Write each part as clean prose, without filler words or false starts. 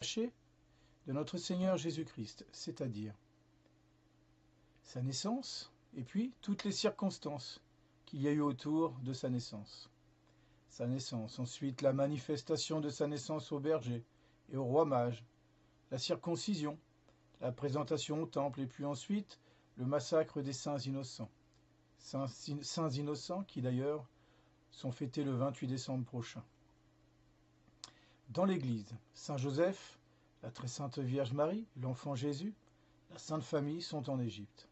cachée de notre Seigneur Jésus-Christ, c'est-à-dire sa naissance et puis toutes les circonstances qu'il y a eu autour de sa naissance. Sa naissance, ensuite la manifestation de sa naissance au berger et au roi mage, la circoncision, la présentation au temple et puis ensuite le massacre des saints innocents. Saints innocents qui d'ailleurs sont fêtés le 28 décembre prochain. Dans l'Église, Saint Joseph, la très sainte Vierge Marie, l'enfant Jésus, la Sainte Famille sont en Égypte.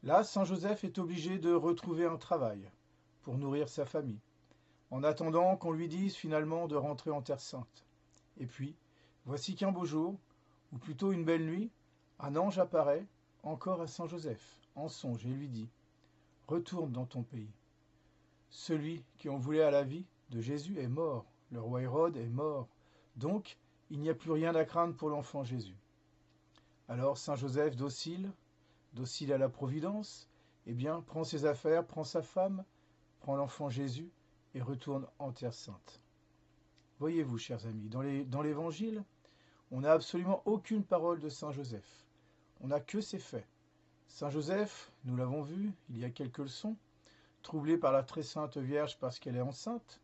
Là, Saint Joseph est obligé de retrouver un travail pour nourrir sa famille, en attendant qu'on lui dise finalement de rentrer en Terre Sainte. Et puis, voici qu'un beau jour, ou plutôt une belle nuit, un ange apparaît encore à Saint Joseph, en songe, et lui dit « Retourne dans ton pays. Celui qui en voulait à la vie de Jésus est mort. Le roi Hérode est mort. Donc, il n'y a plus rien à craindre pour l'enfant Jésus. » Alors Saint Joseph, docile à la providence, eh bien, prend ses affaires, prend sa femme, prend l'enfant Jésus et retourne en Terre Sainte. Voyez-vous, chers amis, dans l'Évangile, on n'a absolument aucune parole de Saint Joseph. On n'a que ses faits. Saint Joseph, nous l'avons vu, il y a quelques leçons, troublé par la très sainte Vierge parce qu'elle est enceinte.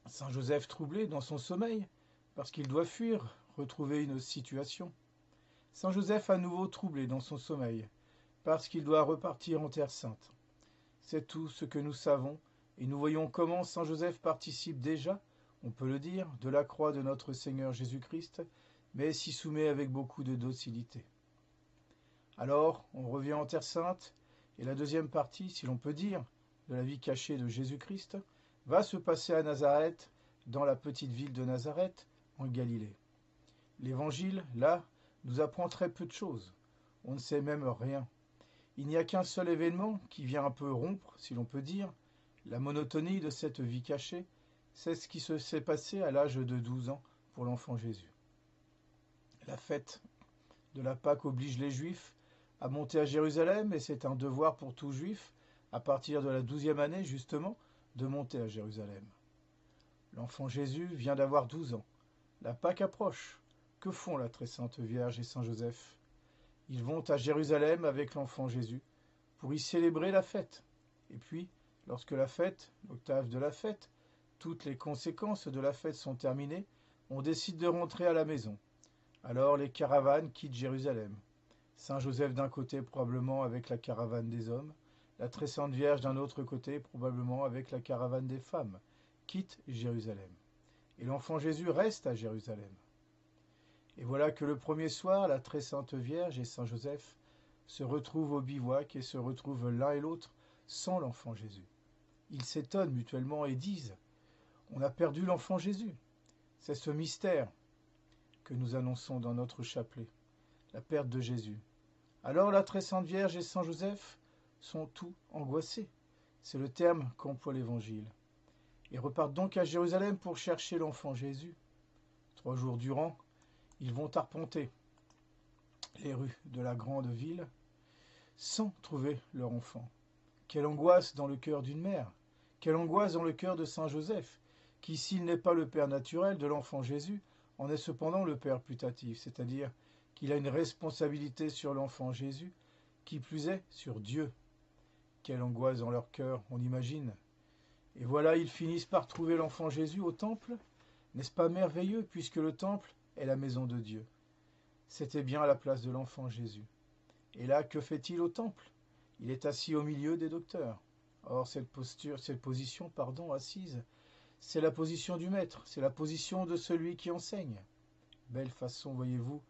Saint Joseph troublé dans son sommeil parce qu'il doit fuir, retrouver une situation. Saint Joseph à nouveau troublé dans son sommeil parce qu'il doit repartir en Terre Sainte. C'est tout ce que nous savons et nous voyons comment Saint Joseph participe déjà, on peut le dire, de la croix de notre Seigneur Jésus-Christ, mais s'y soumet avec beaucoup de docilité. Alors, on revient en Terre Sainte, et la deuxième partie, si l'on peut dire, de la vie cachée de Jésus-Christ, va se passer à Nazareth, dans la petite ville de Nazareth, en Galilée. L'Évangile, là, nous apprend très peu de choses. On ne sait même rien. Il n'y a qu'un seul événement qui vient un peu rompre, si l'on peut dire, la monotonie de cette vie cachée, c'est ce qui s'est passé à l'âge de 12 ans pour l'enfant Jésus. La fête de la Pâque oblige les Juifs à monter à Jérusalem, et c'est un devoir pour tout Juif, à partir de la 12e année justement, de monter à Jérusalem. L'enfant Jésus vient d'avoir 12 ans. La Pâque approche. Que font la très sainte Vierge et Saint Joseph? Ils vont à Jérusalem avec l'enfant Jésus pour y célébrer la fête. Et puis, lorsque la fête, l'octave de la fête, toutes les conséquences de la fête sont terminées, on décide de rentrer à la maison. Alors les caravanes quittent Jérusalem. Saint Joseph d'un côté probablement avec la caravane des hommes, la très sainte Vierge d'un autre côté probablement avec la caravane des femmes, quittent Jérusalem. Et l'enfant Jésus reste à Jérusalem. Et voilà que le premier soir, la très sainte Vierge et Saint Joseph se retrouvent au bivouac et se retrouvent l'un et l'autre sans l'enfant Jésus. Ils s'étonnent mutuellement et disent « On a perdu l'enfant Jésus ». C'est ce mystère que nous annonçons dans notre chapelet, la perte de Jésus. Alors la très sainte Vierge et Saint Joseph sont tout angoissés. C'est le terme qu'emploie l'Évangile. Ils repartent donc à Jérusalem pour chercher l'enfant Jésus. 3 jours durant, ils vont arpenter les rues de la grande ville sans trouver leur enfant. Quelle angoisse dans le cœur d'une mère, quelle angoisse dans le cœur de Saint Joseph, qui, s'il n'est pas le père naturel de l'enfant Jésus, en est cependant le père putatif, c'est-à-dire qu'il a une responsabilité sur l'enfant Jésus, qui plus est sur Dieu. Quelle angoisse dans leur cœur, on imagine. Et voilà, ils finissent par trouver l'enfant Jésus au temple. N'est-ce pas merveilleux, puisque le temple est la maison de Dieu? C'était bien à la place de l'enfant Jésus. Et là, que fait-il au temple? Il est assis au milieu des docteurs. Or, cette position, assise, c'est la position du maître, c'est la position de celui qui enseigne. Belle façon, voyez-vous,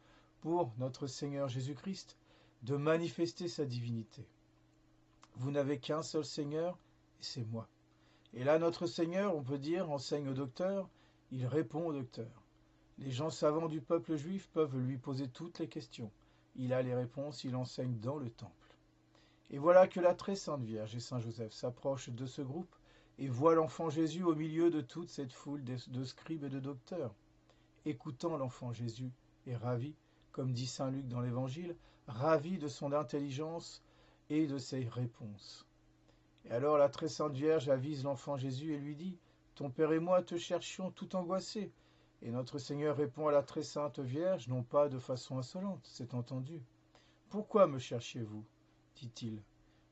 pour notre Seigneur Jésus-Christ de manifester sa divinité. Vous n'avez qu'un seul Seigneur, et c'est moi. Et là, notre Seigneur, on peut dire, enseigne au docteur, il répond au docteur. Les gens savants du peuple juif peuvent lui poser toutes les questions. Il a les réponses, il enseigne dans le temple. Et voilà que la très sainte Vierge et Saint Joseph s'approchent de ce groupe et voient l'enfant Jésus au milieu de toute cette foule de scribes et de docteurs. Écoutant l'enfant Jésus et ravi, comme dit Saint Luc dans l'Évangile, ravi de son intelligence et de ses réponses. Et alors la très sainte Vierge avise l'enfant Jésus et lui dit « Ton père et moi te cherchions tout angoissés. Et notre Seigneur répond à la très sainte Vierge, non pas de façon insolente, c'est entendu. Pourquoi me cherchiez-vous dit-il.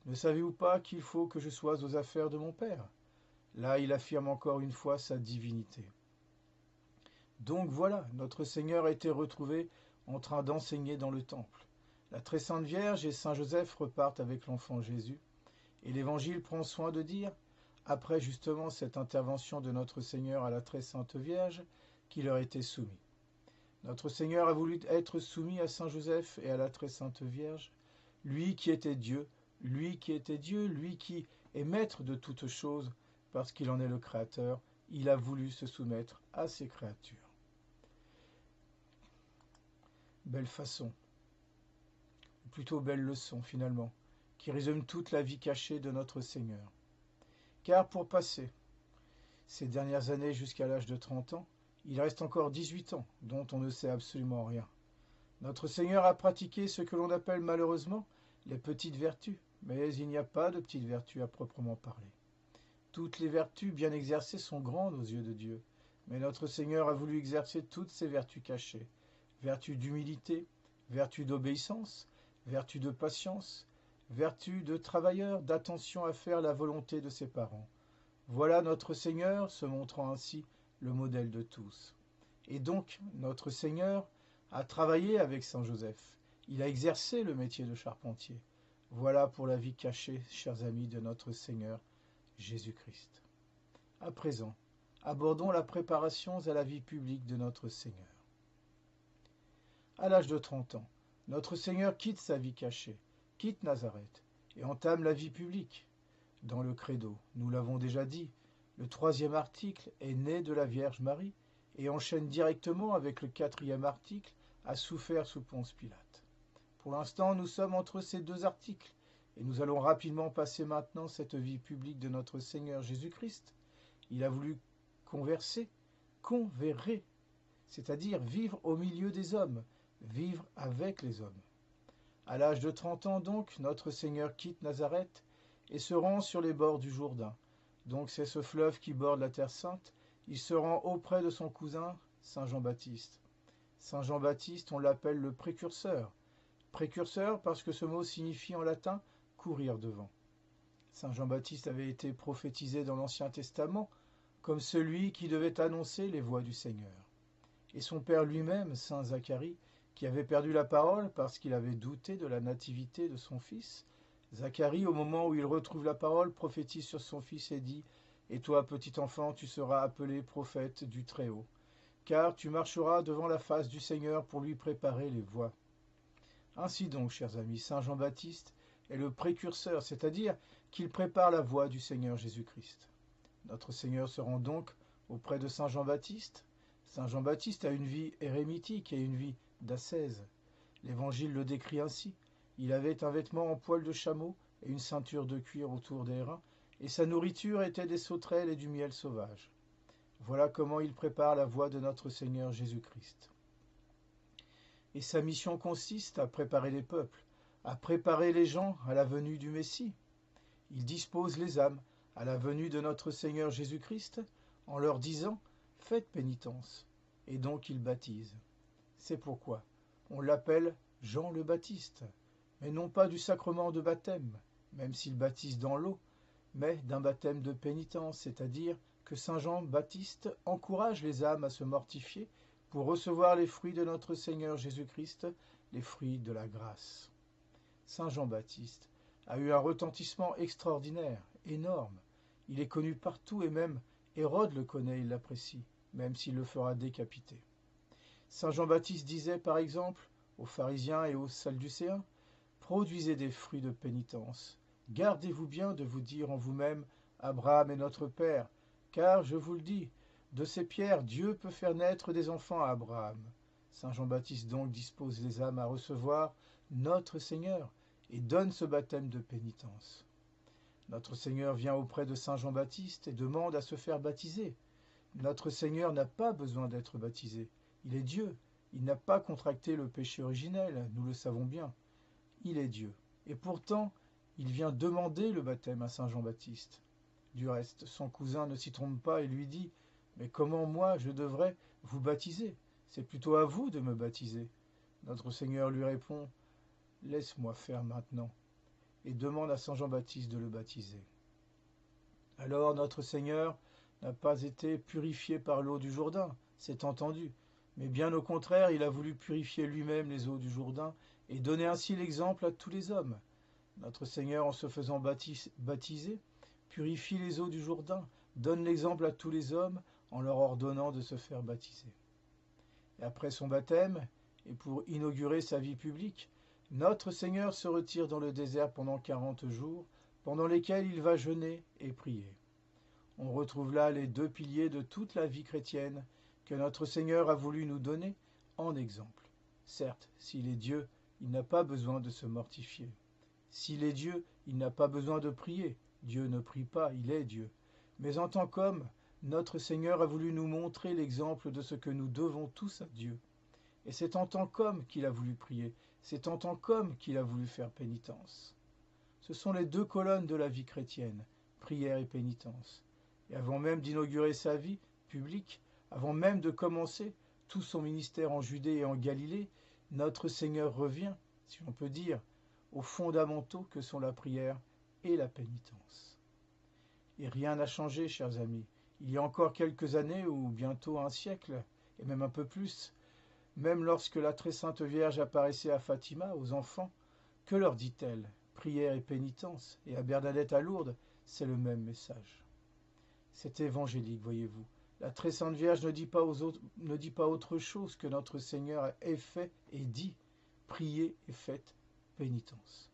Ne savez-vous pas qu'il faut que je sois aux affaires de mon Père? Là, il affirme encore une fois sa divinité. Donc voilà, notre Seigneur a été retrouvé en train d'enseigner dans le temple. La très sainte Vierge et Saint Joseph repartent avec l'enfant Jésus, et l'Évangile prend soin de dire, après justement cette intervention de notre Seigneur à la très sainte Vierge, qu'il leur était soumis. Notre Seigneur a voulu être soumis à Saint Joseph et à la très sainte Vierge, lui qui était Dieu, lui qui est maître de toutes choses, parce qu'il en est le Créateur, il a voulu se soumettre à ses créatures. Belle façon, ou plutôt belle leçon finalement, qui résume toute la vie cachée de notre Seigneur. Car pour passer ces dernières années jusqu'à l'âge de 30 ans, il reste encore 18 ans, dont on ne sait absolument rien. Notre Seigneur a pratiqué ce que l'on appelle malheureusement les petites vertus, mais il n'y a pas de petites vertus à proprement parler. Toutes les vertus bien exercées sont grandes aux yeux de Dieu, mais notre Seigneur a voulu exercer toutes ces vertus cachées, vertu d'humilité, vertu d'obéissance, vertu de patience, vertu de travailleur, d'attention à faire la volonté de ses parents. Voilà notre Seigneur se montrant ainsi le modèle de tous. Et donc, notre Seigneur a travaillé avec Saint Joseph. Il a exercé le métier de charpentier. Voilà pour la vie cachée, chers amis, de notre Seigneur Jésus-Christ. À présent, abordons la préparation à la vie publique de notre Seigneur. À l'âge de 30 ans, notre Seigneur quitte sa vie cachée, quitte Nazareth et entame la vie publique. Dans le Credo, nous l'avons déjà dit, le 3e article est né de la Vierge Marie et enchaîne directement avec le 4e article, a souffert sous Ponce Pilate. Pour l'instant, nous sommes entre ces deux articles et nous allons rapidement passer maintenant cette vie publique de notre Seigneur Jésus-Christ. Il a voulu converrer, c'est-à-dire vivre au milieu des hommes, vivre avec les hommes. À l'âge de 30 ans donc, notre Seigneur quitte Nazareth et se rend sur les bords du Jourdain. Donc c'est ce fleuve qui borde la Terre Sainte. Il se rend auprès de son cousin, Saint Jean-Baptiste. Saint Jean-Baptiste, on l'appelle le précurseur. Précurseur parce que ce mot signifie en latin « courir devant ». Saint Jean-Baptiste avait été prophétisé dans l'Ancien Testament comme celui qui devait annoncer les voies du Seigneur. Et son père lui-même, Saint Zacharie, qui avait perdu la parole parce qu'il avait douté de la nativité de son fils, Zacharie, au moment où il retrouve la parole, prophétise sur son fils et dit « Et toi, petit enfant, tu seras appelé prophète du Très-Haut, car tu marcheras devant la face du Seigneur pour lui préparer les voies. » Ainsi donc, chers amis, Saint Jean-Baptiste est le précurseur, c'est-à-dire qu'il prépare la voie du Seigneur Jésus-Christ. Notre Seigneur se rend donc auprès de Saint Jean-Baptiste. Saint Jean-Baptiste a une vie érémitique et une vie d'ascèse. L'Évangile le décrit ainsi. Il avait un vêtement en poil de chameau et une ceinture de cuir autour des reins, et sa nourriture était des sauterelles et du miel sauvage. Voilà comment il prépare la voie de notre Seigneur Jésus-Christ. Et sa mission consiste à préparer les peuples, à préparer les gens à la venue du Messie. Il dispose les âmes à la venue de notre Seigneur Jésus-Christ en leur disant « Faites pénitence ». Et donc il baptise. C'est pourquoi on l'appelle Jean le Baptiste, mais non pas du sacrement de baptême, même s'il baptise dans l'eau, mais d'un baptême de pénitence, c'est-à-dire que Saint Jean-Baptiste encourage les âmes à se mortifier pour recevoir les fruits de notre Seigneur Jésus-Christ, les fruits de la grâce. Saint Jean-Baptiste a eu un retentissement extraordinaire, énorme. Il est connu partout et même Hérode le connaît, il l'apprécie, même s'il le fera décapiter. Saint Jean-Baptiste disait par exemple aux pharisiens et aux sadducéens « Produisez des fruits de pénitence. Gardez-vous bien de vous dire en vous-même « Abraham est notre Père », car, je vous le dis, de ces pierres Dieu peut faire naître des enfants à Abraham. Saint Jean-Baptiste donc dispose les âmes à recevoir notre Seigneur et donne ce baptême de pénitence. Notre Seigneur vient auprès de Saint Jean-Baptiste et demande à se faire baptiser. Notre Seigneur n'a pas besoin d'être baptisé. Il est Dieu. Il n'a pas contracté le péché originel, nous le savons bien. Il est Dieu. Et pourtant, il vient demander le baptême à Saint Jean-Baptiste. Du reste, son cousin ne s'y trompe pas et lui dit « Mais comment moi je devrais vous baptiser, c'est plutôt à vous de me baptiser. Notre Seigneur lui répond, laisse-moi faire maintenant, et demande à Saint Jean-Baptiste de le baptiser. Alors notre Seigneur n'a pas été purifié par l'eau du Jourdain, c'est entendu, mais bien au contraire, il a voulu purifier lui-même les eaux du Jourdain et donner ainsi l'exemple à tous les hommes. Notre Seigneur, en se faisant baptiser, purifie les eaux du Jourdain, donne l'exemple à tous les hommes en leur ordonnant de se faire baptiser. Et après son baptême, et pour inaugurer sa vie publique, notre Seigneur se retire dans le désert pendant 40 jours, pendant lesquels il va jeûner et prier. On retrouve là les deux piliers de toute la vie chrétienne que notre Seigneur a voulu nous donner en exemple. Certes, s'il est Dieu, il n'a pas besoin de se mortifier. S'il est Dieu, il n'a pas besoin de prier. Dieu ne prie pas, il est Dieu. Mais en tant qu'homme, notre Seigneur a voulu nous montrer l'exemple de ce que nous devons tous à Dieu. Et c'est en tant qu'homme qu'il a voulu prier, c'est en tant qu'homme qu'il a voulu faire pénitence. Ce sont les deux colonnes de la vie chrétienne, prière et pénitence. Et avant même d'inaugurer sa vie publique, avant même de commencer tout son ministère en Judée et en Galilée, notre Seigneur revient, si l'on peut dire, aux fondamentaux que sont la prière et la pénitence. Et rien n'a changé, chers amis. Il y a encore quelques années, ou bientôt un siècle, et même un peu plus, même lorsque la très sainte Vierge apparaissait à Fatima, aux enfants, que leur dit-elle? Prière et pénitence. Et à Bernadette à Lourdes, c'est le même message. C'est évangélique, voyez-vous. La très sainte Vierge ne dit pas autre chose que notre Seigneur ait fait et dit. Priez et faites pénitence.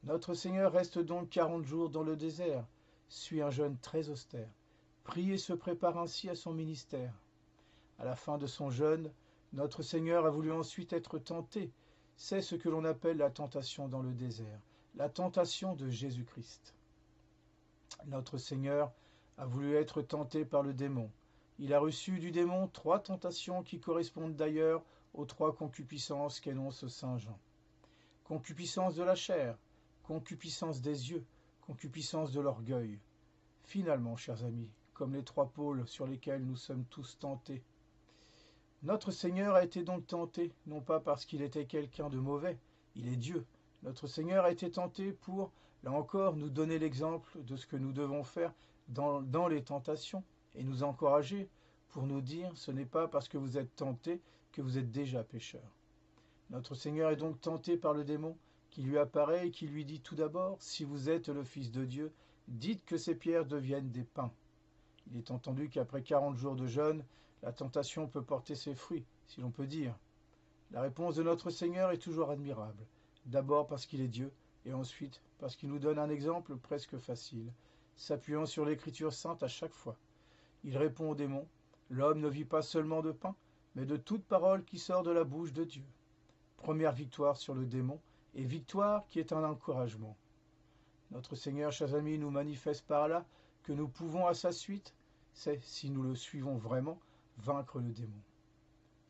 Notre Seigneur reste donc 40 jours dans le désert, suit un jeûne très austère, prie et se prépare ainsi à son ministère. À la fin de son jeûne, notre Seigneur a voulu ensuite être tenté. C'est ce que l'on appelle la tentation dans le désert, la tentation de Jésus-Christ. Notre Seigneur a voulu être tenté par le démon. Il a reçu du démon 3 tentations qui correspondent d'ailleurs aux 3 concupiscences qu'énonce saint Jean. Concupiscence de la chair, concupiscence des yeux, concupiscence de l'orgueil. Finalement, chers amis, comme les 3 pôles sur lesquels nous sommes tous tentés, notre Seigneur a été donc tenté, non pas parce qu'il était quelqu'un de mauvais, il est Dieu. Notre Seigneur a été tenté pour, là encore, nous donner l'exemple de ce que nous devons faire dans les tentations et nous encourager pour nous dire, ce n'est pas parce que vous êtes tentés que vous êtes déjà pécheur. Notre Seigneur est donc tenté par le démon qui lui apparaît et qui lui dit tout d'abord, si vous êtes le Fils de Dieu, dites que ces pierres deviennent des pains. Il est entendu qu'après 40 jours de jeûne, la tentation peut porter ses fruits, si l'on peut dire. La réponse de notre Seigneur est toujours admirable. D'abord parce qu'il est Dieu, et ensuite parce qu'il nous donne un exemple presque facile, s'appuyant sur l'Écriture sainte à chaque fois. Il répond au démon, l'homme ne vit pas seulement de pain, mais de toute parole qui sort de la bouche de Dieu. Première victoire sur le démon, et victoire qui est un encouragement. Notre Seigneur, chers amis, nous manifeste par là que nous pouvons à sa suite, c'est, si nous le suivons vraiment, vaincre le démon.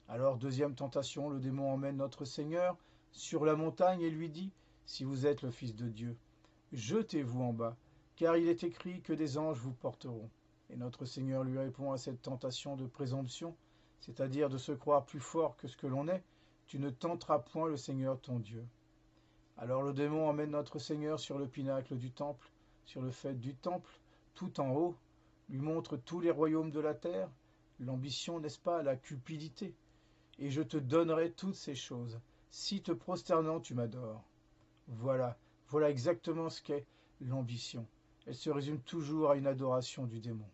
Alors, deuxième tentation, le démon emmène notre Seigneur sur la montagne et lui dit, si vous êtes le Fils de Dieu, jetez-vous en bas, car il est écrit que des anges vous porteront. Et notre Seigneur lui répond à cette tentation de présomption, c'est-à-dire de se croire plus fort que ce que l'on est, tu ne tenteras point le Seigneur ton Dieu. Alors le démon emmène notre Seigneur sur le pinacle du temple, sur le faîte du temple, tout en haut, lui montre tous les royaumes de la terre, l'ambition, n'est-ce pas, la cupidité. Et je te donnerai toutes ces choses, si te prosternant tu m'adores. Voilà exactement ce qu'est l'ambition. Elle se résume toujours à une adoration du démon.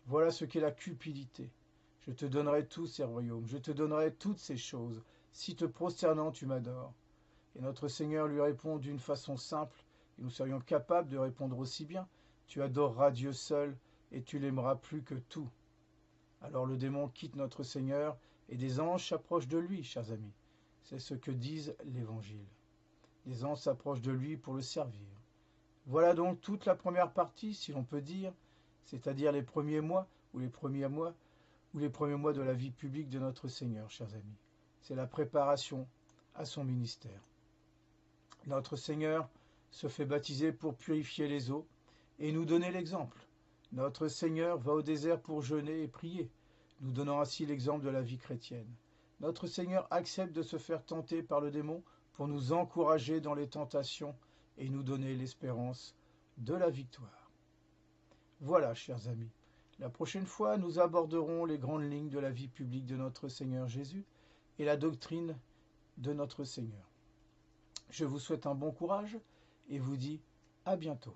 Voilà ce qu'est la cupidité. Je te donnerai tous ces royaumes, je te donnerai toutes ces choses, si te prosternant tu m'adores. Et notre Seigneur lui répond d'une façon simple, et nous serions capables de répondre aussi bien, tu adoreras Dieu seul, et tu l'aimeras plus que tout. Alors le démon quitte notre Seigneur, et des anges s'approchent de lui, chers amis. C'est ce que disent l'Évangile. Les anges s'approchent de lui pour le servir. Voilà donc toute la première partie, si l'on peut dire, c'est-à-dire les premiers mois de la vie publique de notre Seigneur, chers amis. C'est la préparation à son ministère. Notre Seigneur se fait baptiser pour purifier les eaux et nous donner l'exemple. Notre Seigneur va au désert pour jeûner et prier. nous donnant ainsi l'exemple de la vie chrétienne. Notre Seigneur accepte de se faire tenter par le démon pour nous encourager dans les tentations et nous donner l'espérance de la victoire. Voilà, chers amis, la prochaine fois, nous aborderons les grandes lignes de la vie publique de notre Seigneur Jésus et la doctrine de notre Seigneur. Je vous souhaite un bon courage et vous dis à bientôt.